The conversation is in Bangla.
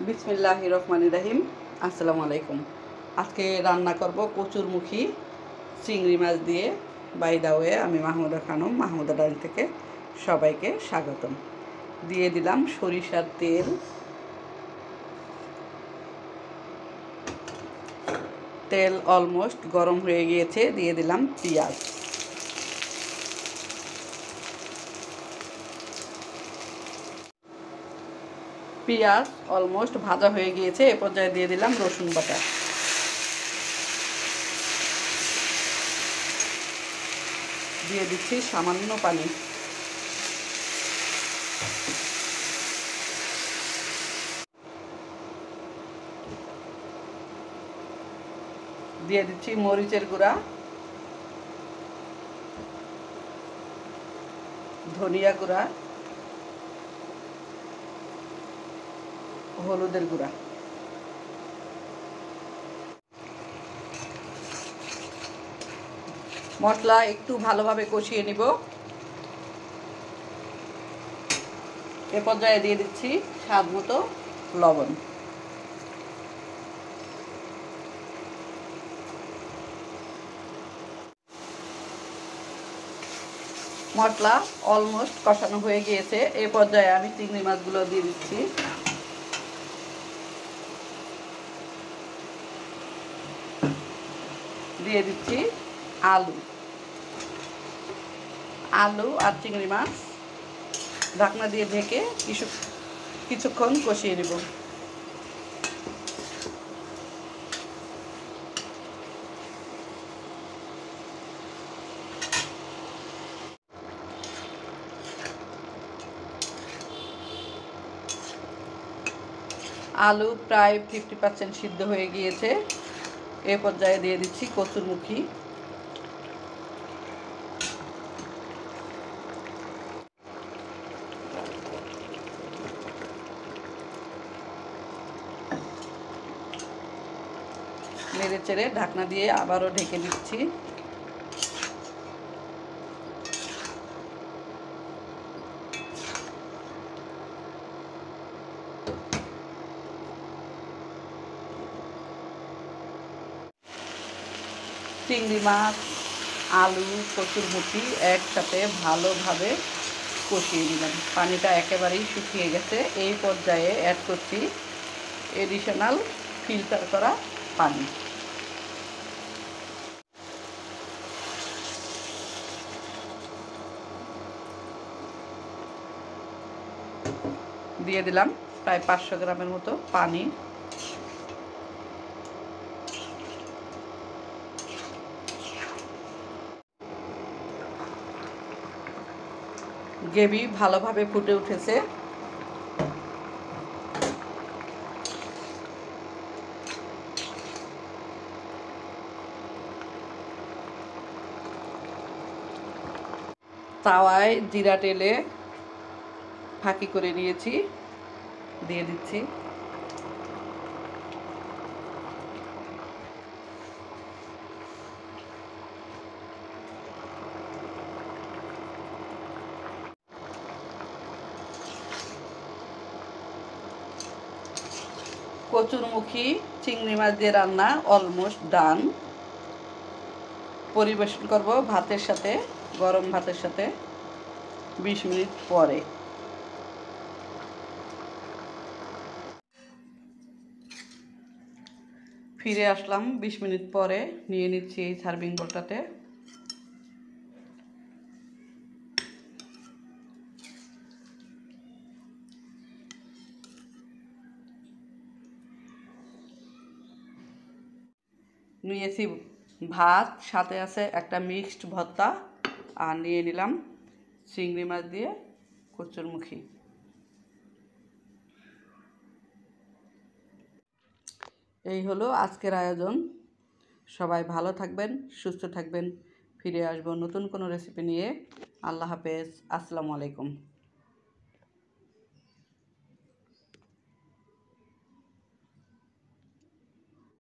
বিসমিল্লাহির রহমানির রহিম। আসসালামু আলাইকুম। আজকে রান্না করব কচুরমুখী চিংড়ি মাছ দিয়ে। বাই দা ওয়ে, আমি মাহমুদা খানম, মাহমুদা ডাইন থেকে সবাইকে স্বাগতম। দিয়ে দিলাম সরিষার তেল, তেল অলমোস্ট গরম হয়ে গিয়েছে। দিয়ে দিলাম পেঁয়াজ, পেঁয়াজ অলমোস্ট ভাজা হয়ে গিয়েছে। এ পর্যায়ে দিয়ে দিলাম রসুন বাটা, দিয়ে দিচ্ছি সামান্য পানি, দিয়ে দিচ্ছি মরিচের গুঁড়া, ধনিয়া গুঁড়া, হলুদের গুঁড়া। মশলা একটু ভালোভাবে কষিয়ে নিব। এ পর্যায়ে দিয়ে দিচ্ছি স্বাদ মতো লবণ। মশলা অলমোস্ট কষানো হয়ে গিয়েছে। এই পর্যায়ে আমি চিংড়ি মাছগুলো দিয়ে দিচ্ছি। দিয়ে দিচ্ছি আলু, আলু আর চিংড়ি মাছ ঢাকনা দিয়ে ঢেকে কিছুক্ষণ কষিয়ে নেব। আলু প্রায় 50% সিদ্ধ হয়ে গিয়েছে। এ পর্যায়ে দিয়ে দিচ্ছি কচুরমুখী, নেড়ে চেড়ে ঢাকনা দিয়ে আবারও ঢেকে দিচ্ছি। চিংড়ি মাছ, আলু, কচুরমুখী একসাথে ভালোভাবে কষিয়ে দিলাম। পানিটা একেবারেই শুকিয়ে গেছে। এই পর্যায়ে অ্যাড করছি এডিশনাল ফিল্টার করা পানি। দিয়ে দিলাম প্রায় 500 গ্রামের মতো পানি। গ্রেভি ভালোভাবে ফুটে উঠেছে। তাওয়ায় জিরা তেলে ফাঁকি করে নিয়েছি, দিয়ে দিচ্ছি। কচুরমুখী চিংড়ি মাছ দিয়ে রান্না অলমোস্ট ডান। পরিবেশন করব ভাতের সাথে, গরম ভাতের সাথে 20 মিনিট পরে। ফিরে আসলাম 20 মিনিট পরে। নিয়ে নিচ্ছি এই সার্ভিং বোলটাতে। নিয়েছি ভাত, সাথে আছে একটা মিক্সড ভর্তা, আর নিয়ে নিলাম চিংড়ি মাছ দিয়ে কচুরমুখী। এই হলো আজকের আয়োজন। সবাই ভালো থাকবেন, সুস্থ থাকবেন। ফিরে আসবো নতুন কোনো রেসিপি নিয়ে। আল্লাহ হাফেজ। আসসালামু আলাইকুম।